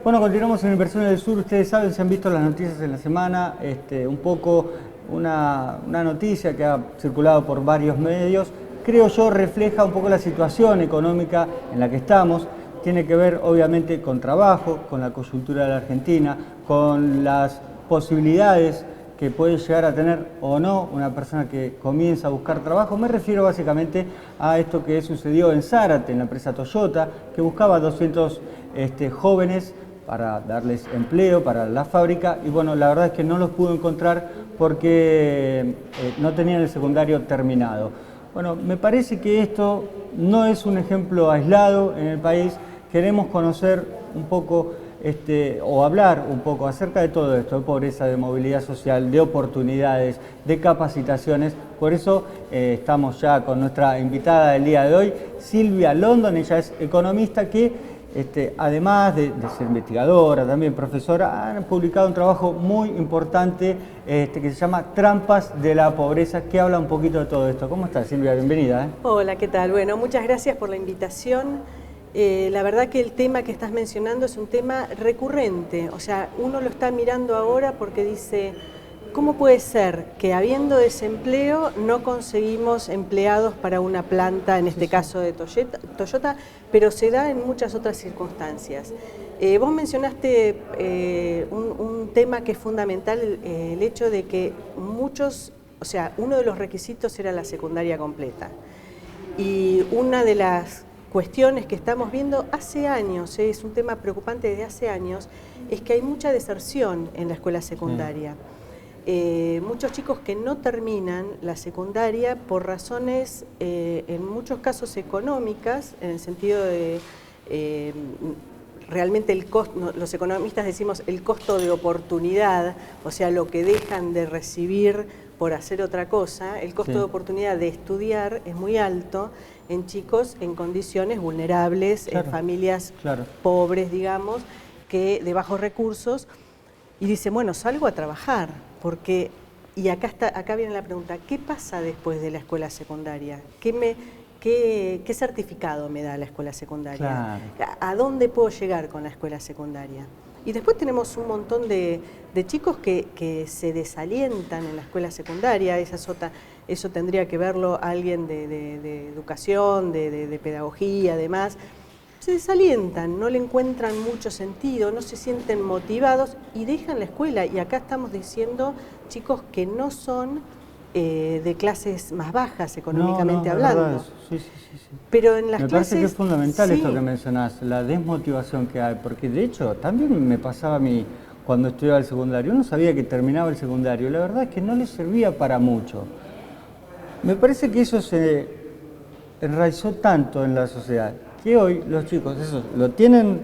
Bueno, continuamos en Inversiones del Sur. Ustedes saben, se han visto las noticias en la semana, un poco una noticia que ha circulado por varios medios, creo yo refleja un poco la situación económica en la que estamos. Tiene que ver obviamente con trabajo, con la coyuntura de la Argentina, con las posibilidades que puede llegar a tener o no una persona que comienza a buscar trabajo. Me refiero básicamente a esto que sucedió en Zárate, en la empresa Toyota, que buscaba 200 jóvenes para darles empleo para la fábrica, y bueno, la verdad es que no los pudo encontrar porque no tenían el secundario terminado. Bueno, me parece que esto no es un ejemplo aislado en el país. Queremos conocer un poco o hablar un poco acerca de todo esto, de pobreza, de movilidad social, de oportunidades, de capacitaciones. Por eso estamos ya con nuestra invitada del día de hoy, Silvia London. Ella es economista que además de ser investigadora, también profesora, han publicado un trabajo muy importante que se llama Trampas de la Pobreza, que habla un poquito de todo esto. ¿Cómo estás, Silvia? Bienvenida. Hola, ¿qué tal? Bueno, muchas gracias por la invitación. La verdad que el tema que estás mencionando es un tema recurrente, o sea, uno lo está mirando ahora porque dice, ¿cómo puede ser que habiendo desempleo no conseguimos empleados para una planta, en este caso de Toyota, pero se da en muchas otras circunstancias? Vos mencionaste un tema que es fundamental, el hecho de que muchos, o sea, uno de los requisitos era la secundaria completa. Y una de las cuestiones que estamos viendo hace años, es un tema preocupante desde hace años, es que hay mucha deserción en la escuela secundaria. Muchos chicos que no terminan la secundaria por razones, en muchos casos económicas, en el sentido de realmente el costo, los economistas decimos el costo de oportunidad, o sea, lo que dejan de recibir por hacer otra cosa, el costo de oportunidad de estudiar es muy alto en chicos en condiciones vulnerables, en familias pobres, digamos, que de bajos recursos, y dicen, bueno, salgo a trabajar, porque, y acá viene la pregunta, ¿qué pasa después de la escuela secundaria? ¿Qué certificado me da la escuela secundaria? ¿A dónde puedo llegar con la escuela secundaria? Y después tenemos un montón de chicos que se desalientan en la escuela secundaria. Eso tendría que verlo alguien de educación, de pedagogía, además. Se desalientan, no le encuentran mucho sentido, no se sienten motivados y dejan la escuela. Y acá estamos diciendo chicos que no son de clases más bajas económicamente hablando. Sí. Pero en las me clases, parece que es fundamental esto que mencionás, la desmotivación que hay, porque de hecho también me pasaba a mí cuando estudiaba el secundario. Uno sabía que terminaba el secundario, la verdad es que no le servía para mucho. Me parece que eso se enraizó tanto en la sociedad, que hoy los chicos eso lo tienen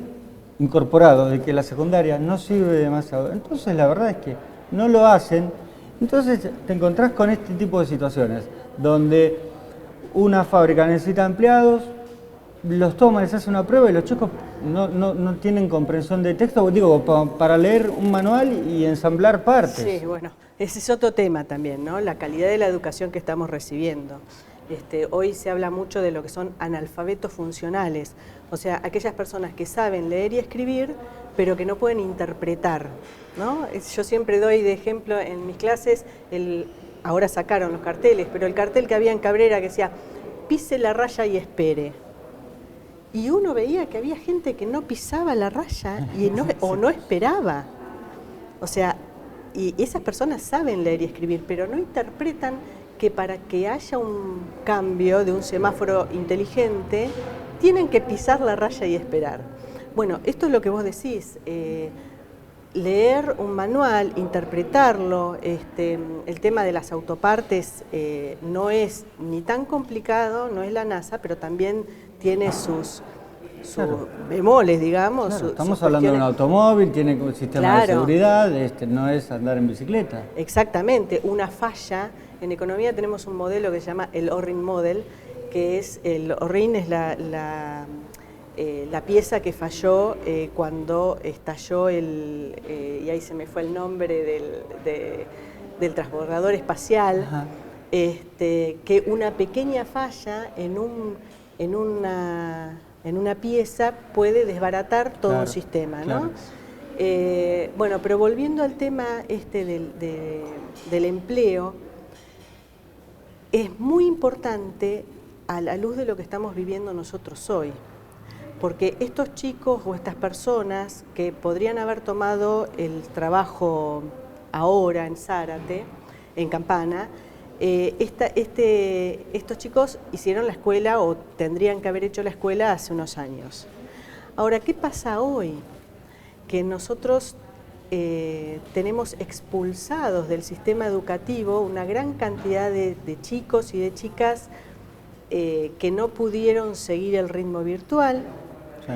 incorporado, de que la secundaria no sirve demasiado. Entonces la verdad es que no lo hacen. Entonces te encontrás con este tipo de situaciones, donde una fábrica necesita empleados, los toma, les hace una prueba y los chicos no tienen comprensión de texto, digo, para leer un manual y ensamblar partes. Sí, bueno, ese es otro tema también, ¿no? La calidad de la educación que estamos recibiendo. Hoy se habla mucho de lo que son analfabetos funcionales, o sea, aquellas personas que saben leer y escribir, pero que no pueden interpretar, ¿no? Yo siempre doy de ejemplo en mis clases, ahora sacaron los carteles, pero el cartel que había en Cabrera que decía, pise la raya y espere. Y uno veía que había gente que no pisaba la raya o no esperaba. O sea, y esas personas saben leer y escribir, pero no interpretan que para que haya un cambio de un semáforo inteligente, tienen que pisar la raya y esperar. Bueno, esto es lo que vos decís, leer un manual, interpretarlo, el tema de las autopartes no es ni tan complicado, no es la NASA, pero también tiene sus bemoles, digamos. Estamos hablando de un automóvil, tiene un sistema de seguridad, no es andar en bicicleta. Exactamente, una falla. En economía tenemos un modelo que se llama el Orrin Model, que es, el Orrin es la pieza que falló cuando estalló y ahí se me fue el nombre del transbordador espacial, que una pequeña falla en una en una pieza puede desbaratar todo un sistema, ¿no? Bueno, pero volviendo al tema del empleo, es muy importante a la luz de lo que estamos viviendo nosotros hoy, porque estos chicos o estas personas que podrían haber tomado el trabajo ahora en Zárate, en Campana, estos chicos hicieron la escuela o tendrían que haber hecho la escuela hace unos años. Ahora, ¿qué pasa hoy? Que nosotros tenemos expulsados del sistema educativo una gran cantidad de chicos y de chicas que no pudieron seguir el ritmo virtual, sí,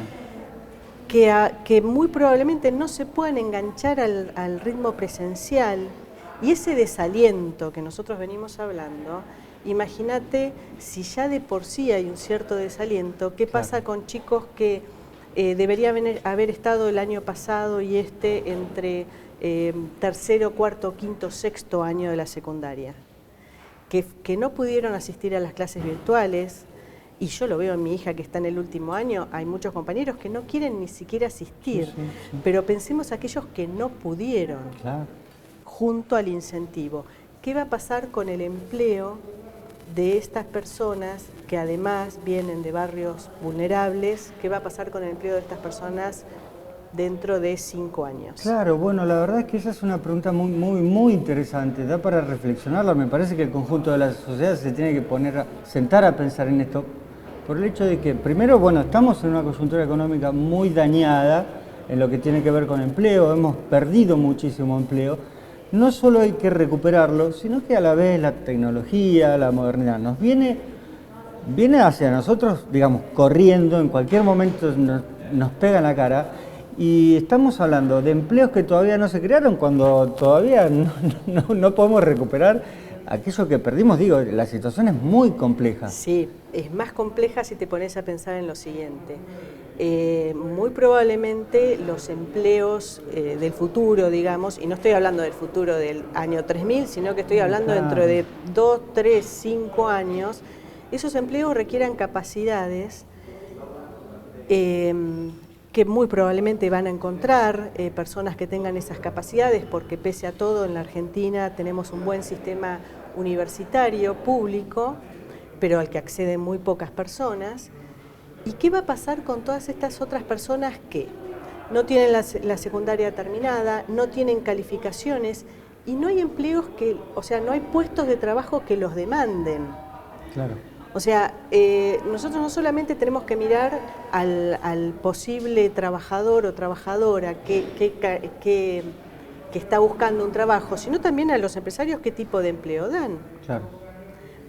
que muy probablemente no se puedan enganchar al ritmo presencial, y ese desaliento que nosotros venimos hablando, imagínate si ya de por sí hay un cierto desaliento, ¿qué pasa con chicos que deberían haber estado el año pasado y entre tercero, cuarto, quinto, sexto año de la secundaria? Que no pudieron asistir a las clases virtuales, y yo lo veo en mi hija que está en el último año, hay muchos compañeros que no quieren ni siquiera asistir, sí, pero pensemos aquellos que no pudieron, junto al incentivo. ¿Qué va a pasar con el empleo de estas personas que además vienen de barrios vulnerables? ¿Qué va a pasar con el empleo de estas personas dentro de 5 años? Claro, bueno, la verdad es que esa es una pregunta muy interesante, da para reflexionarla. Me parece que el conjunto de la sociedad se tiene que sentar a pensar en esto, por el hecho de que, primero, bueno, estamos en una coyuntura económica muy dañada en lo que tiene que ver con empleo, hemos perdido muchísimo empleo. No solo hay que recuperarlo, sino que a la vez la tecnología, la modernidad viene hacia nosotros, digamos, corriendo, en cualquier momento nos pega en la cara, y estamos hablando de empleos que todavía no se crearon, cuando todavía no podemos recuperar aquello que perdimos. Digo, la situación es muy compleja. Sí, es más compleja si te pones a pensar en lo siguiente. Muy probablemente los empleos del futuro, digamos, y no estoy hablando del futuro del año 3000, sino que estoy hablando dentro de 2, 3, 5 años, esos empleos requieran capacidades que muy probablemente van a encontrar personas que tengan esas capacidades, porque pese a todo en la Argentina tenemos un buen sistema universitario público, pero al que acceden muy pocas personas. ¿Y qué va a pasar con todas estas otras personas que no tienen la secundaria terminada, no tienen calificaciones y no hay empleos o sea, no hay puestos de trabajo que los demanden? Claro. O sea, nosotros no solamente tenemos que mirar al posible trabajador o trabajadora que está buscando un trabajo, sino también a los empresarios qué tipo de empleo dan. Claro.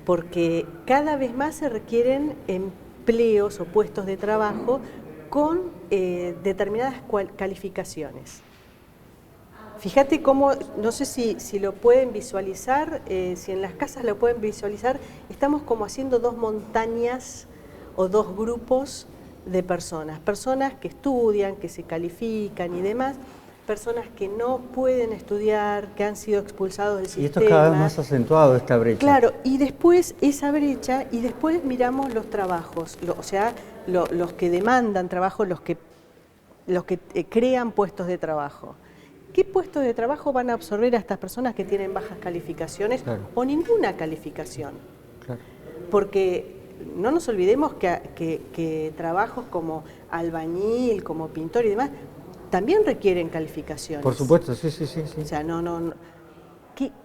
Porque cada vez más se requieren empleos o puestos de trabajo con determinadas calificaciones. Fíjate cómo, no sé si lo pueden visualizar, si en las casas lo pueden visualizar, estamos como haciendo dos montañas o dos grupos de personas. Personas que estudian, que se califican y demás, personas que no pueden estudiar, que han sido expulsados del sistema. Y esto es cada vez más acentuado, esta brecha. Claro, y después esa brecha, y después miramos los trabajos, o sea, los que demandan trabajo, los que crean puestos de trabajo. ¿Qué puestos de trabajo van a absorber a estas personas que tienen bajas calificaciones o ninguna calificación? Claro. Porque no nos olvidemos que trabajos como albañil, como pintor y demás, también requieren calificaciones. Por supuesto, sí. O sea,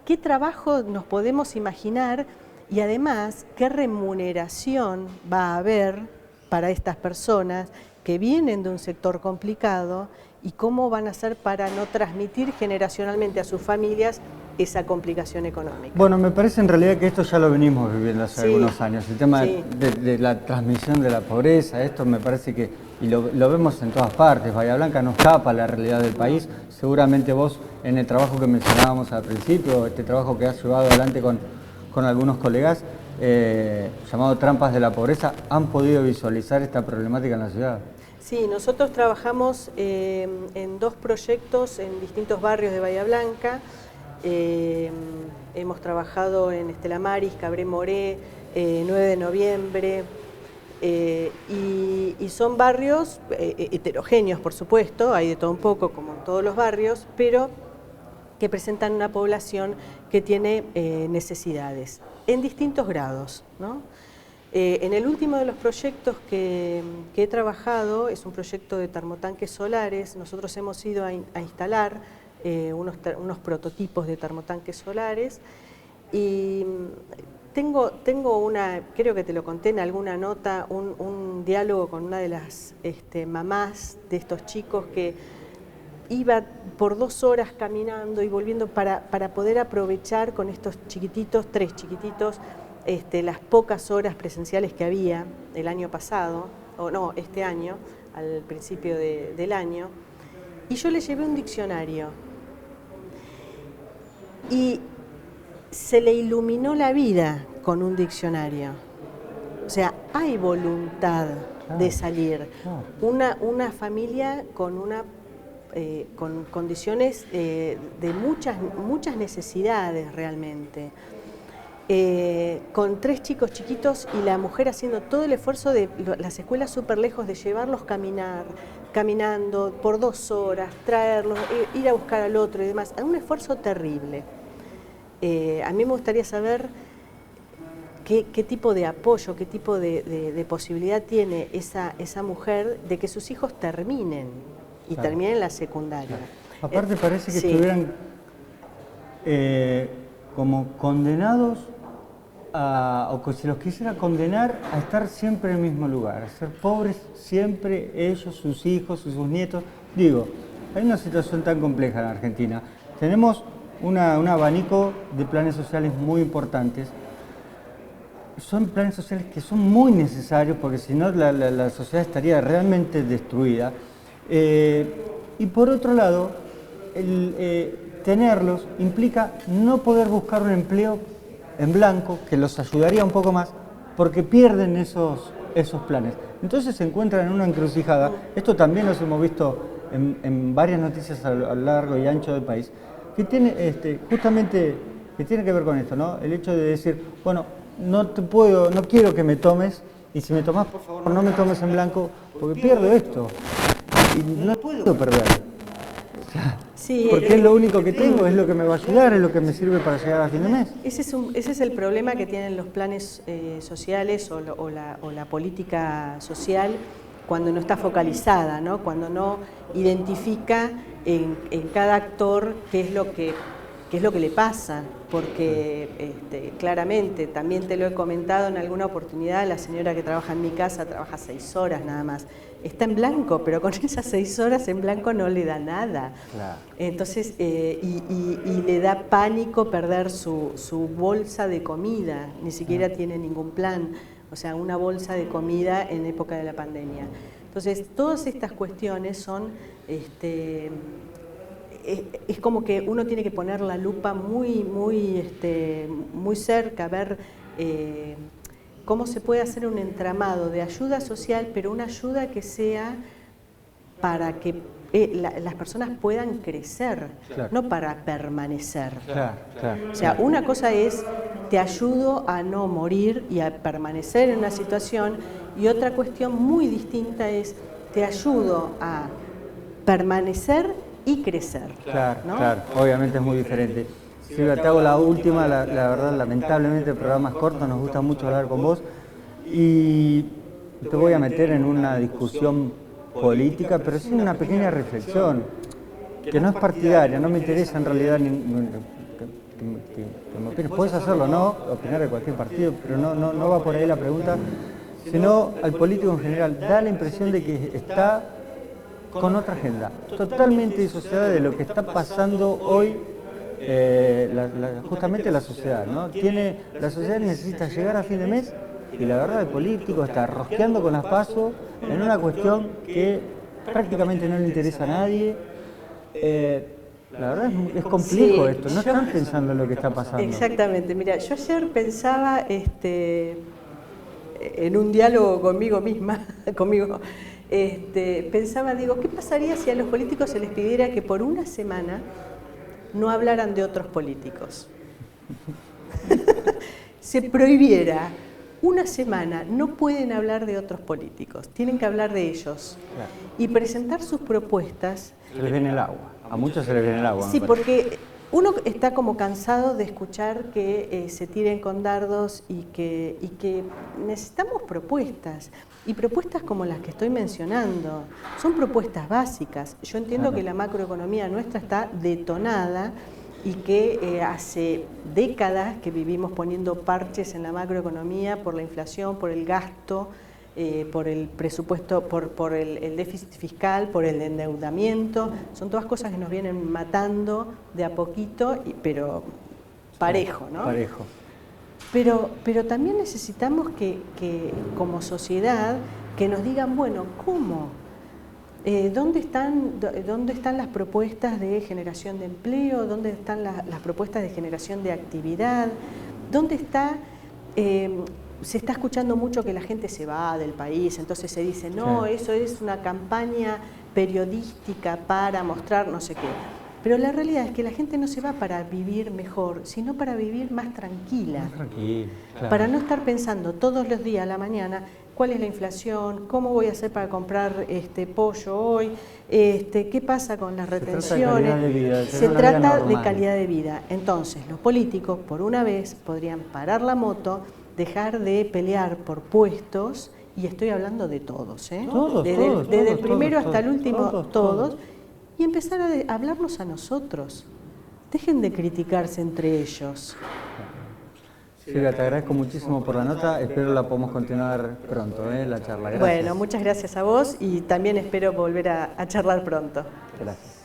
¿Qué trabajo nos podemos imaginar? Y además, ¿qué remuneración va a haber para estas personas que vienen de un sector complicado? ¿Y cómo van a hacer para no transmitir generacionalmente a sus familias esa complicación económica? Bueno, me parece en realidad que esto ya lo venimos viviendo hace algunos años. El tema de la transmisión de la pobreza, esto me parece que, y lo vemos en todas partes, Bahía Blanca no escapa a la realidad del país. Seguramente vos, en el trabajo que mencionábamos al principio, este trabajo que has llevado adelante con algunos colegas, llamado Trampas de la Pobreza, ¿han podido visualizar esta problemática en la ciudad? Sí, nosotros trabajamos en 2 proyectos en distintos barrios de Bahía Blanca. Hemos trabajado en Estela Maris, Cabré Moré, 9 de noviembre, Y son barrios heterogéneos, por supuesto, hay de todo un poco, como en todos los barrios, pero que presentan una población que tiene necesidades en distintos grados, ¿no? En el último de los proyectos que he trabajado, es un proyecto de termotanques solares. Nosotros hemos ido a instalar unos prototipos de termotanques solares y tengo una, creo que te lo conté en alguna nota, un diálogo con una de las mamás de estos chicos que iba por 2 horas caminando y volviendo para poder aprovechar con estos chiquititos, 3 chiquititos, las pocas horas presenciales que había el año pasado, o no, este año, al principio del año, y yo le llevé un diccionario. Y se le iluminó la vida con un diccionario. O sea, hay voluntad de salir. Una familia con con condiciones de muchas necesidades realmente. Con 3 chicos chiquitos y la mujer haciendo todo el esfuerzo de las escuelas súper lejos de llevarlos caminando por 2 horas, traerlos, ir a buscar al otro y demás. Un esfuerzo terrible. A mí me gustaría saber qué tipo de apoyo, qué tipo de posibilidad tiene esa mujer de que sus hijos terminen y terminen la secundaria. Aparte parece que sí. estuvieran como condenados o que se los quisiera condenar a estar siempre en el mismo lugar, a ser pobres siempre ellos, sus hijos, sus nietos. Digo, hay una situación tan compleja en Argentina. Tenemos un abanico de planes sociales muy importantes. Son planes sociales que son muy necesarios porque si no la sociedad estaría realmente destruida. Y por otro lado, tenerlos implica no poder buscar un empleo en blanco que los ayudaría un poco más porque pierden esos planes. Entonces se encuentran en una encrucijada. Esto también lo hemos visto en varias noticias a lo largo y ancho del país, que tiene justamente que tiene que ver con esto, ¿no? El hecho de decir, bueno, no quiero que me tomes, y si me tomas, por favor, no me tomes en blanco, porque pierdo esto. Y no puedo perder. O sea, sí, porque es lo único que tengo, es lo que me va a ayudar, es lo que me sirve para llegar a fin de mes. Ese es el problema que tienen los planes sociales o la política social cuando no está focalizada, ¿no? Cuando no identifica en cada actor qué es lo que le pasa, porque claramente, también te lo he comentado en alguna oportunidad, la señora que trabaja en mi casa trabaja 6 horas nada más. Está en blanco, pero con esas 6 horas en blanco no le da nada. Claro. Entonces, y le da pánico perder su bolsa de comida, ni siquiera tiene ningún plan, o sea, una bolsa de comida en época de la pandemia. Entonces, todas estas cuestiones son, es como que uno tiene que poner la lupa muy cerca, ver cómo se puede hacer un entramado de ayuda social, pero una ayuda que sea para que las personas puedan crecer, claro, no para permanecer. Claro, claro. O sea, una cosa es, te ayudo a no morir y a permanecer en una situación, y otra cuestión muy distinta es, te ayudo a permanecer y crecer. Claro, ¿no? Claro, obviamente es muy diferente. Silvia, te hago la última, la verdad, lamentablemente el programa es corto, nos gusta mucho hablar con vos, y te voy a meter en una discusión política, pero sí una pequeña reflexión, que no es partidaria, no me interesa en realidad que me opines. Puedes hacerlo, ¿no? Opinar de cualquier partido, pero no va por ahí la pregunta, sino al político en general. Da la impresión de que está con otra agenda, totalmente disociada de lo que está pasando hoy, justamente la sociedad, ¿no? La sociedad necesita llegar a fin de mes y la verdad el político está rosqueando con las PASO en una cuestión que prácticamente no le interesa a nadie. La verdad es complejo, sí, esto, no están pensando en lo que está pasando. Exactamente, mira, yo ayer pensaba en un diálogo conmigo misma, pensaba, digo, ¿qué pasaría si a los políticos se les pidiera que por una semana no hablaran de otros políticos? Se prohibiera una semana no pueden hablar de otros políticos, tienen que hablar de ellos. Claro. Y presentar sus propuestas. Se les viene el agua, a muchos se les viene el agua. Sí, porque uno está como cansado de escuchar que se tiren con dardos y que necesitamos propuestas. Y propuestas como las que estoy mencionando, son propuestas básicas. Yo entiendo que la macroeconomía nuestra está detonada y que hace décadas que vivimos poniendo parches en la macroeconomía por la inflación, por el gasto, por el presupuesto, por el déficit fiscal, por el endeudamiento. Son todas cosas que nos vienen matando de a poquito, pero parejo, ¿no? Parejo. Pero también necesitamos que como sociedad que nos digan, bueno, ¿cómo? ¿Dónde están las propuestas de generación de empleo? ¿Dónde están las propuestas de generación de actividad? ¿Dónde está? Se está escuchando mucho que la gente se va del país, entonces se dice, no, eso es una campaña periodística para mostrar no sé qué. Pero la realidad es que la gente no se va para vivir mejor, sino para vivir más tranquila. Más tranquila, claro. Para no estar pensando todos los días a la mañana cuál es la inflación, cómo voy a hacer para comprar pollo hoy, qué pasa con las retenciones. Se trata de calidad de vida. Entonces, los políticos, por una vez, podrían parar la moto, dejar de pelear por puestos, y estoy hablando de todos, desde el primero hasta el último, todos. Y empezar a hablarnos a nosotros. Dejen de criticarse entre ellos. Silvia, te agradezco muchísimo por la nota, espero la podamos continuar pronto, la charla. Gracias. Bueno, muchas gracias a vos y también espero volver a charlar pronto. Gracias.